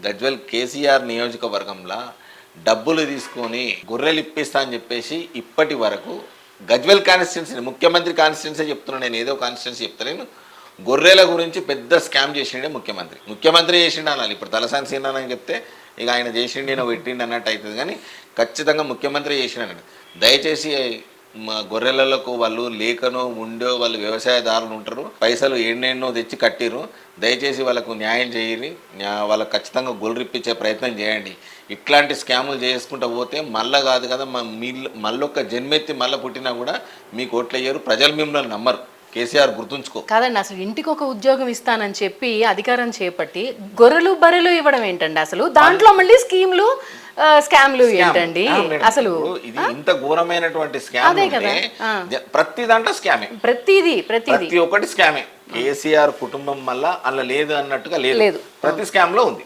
గజ్వెల్ కేసీఆర్ నియోజకవర్గంలో డబ్బులు తీసుకొని గొర్రెలు ఇప్పిస్తా అని చెప్పేసి ఇప్పటి వరకు గజ్వెల్ కాన్స్టిట్యున్సీ ముఖ్యమంత్రి కాన్స్టిట్యున్సీ చెప్తున్నాను, నేను ఏదో కాన్స్టిట్యున్సీ చెప్తాను. గొర్రెల గురించి పెద్ద స్కామ్ చేసిండే ముఖ్యమంత్రి చేసిండు అనాలి. ఇప్పుడు తలసాని సీనా అని చెప్తే ఇక ఆయన చేసిండి నేను పెట్టిండి అన్నట్టు అవుతుంది, కానీ ఖచ్చితంగా ముఖ్యమంత్రి చేసిండు. దయచేసి గొర్రెలకు వాళ్ళు లేకనో ఉండో వాళ్ళు వ్యవసాయదారులు ఉంటారు, పైసలు ఎన్నెన్నో తెచ్చి కట్టిరు, దయచేసి వాళ్ళకు న్యాయం చేయాలి, వాళ్ళకు ఖచ్చితంగా గొర్రెప్పించే ప్రయత్నం చేయండి. ఇట్లాంటి స్కాములు చేసుకుంటూ పోతే మళ్ళీ కాదు కదా మళ్ళొక్క జన్మెత్తి మళ్ళీ పుట్టినా కూడా మీకు ఓట్లు అయ్యారు, ప్రజలు మిమ్మల్ని నమ్మరు. కేసీఆర్ గుర్తుంచుకో. కాదండి, అసలు ఇంటికి ఒక ఉద్యోగం ఇస్తానని చెప్పి అధికారం చేపట్టి గొర్రెలు బర్రెలు ఇవ్వడం ఏంటండి? అసలు దాంట్లో మళ్ళీ స్కీమ్లు స్కామ్లు ఏంటండి? అసలు ఇది ఇంత ఘోరమైనటువంటి స్కామ్ ప్రతి దాంట్లో స్కామే, ప్రతి ఒక్కటి స్కామే. కేసీఆర్ కుటుంబం వల్ల అలా లేదు అన్నట్టుగా లేదు, ప్రతి స్కామ్ లో ఉంది.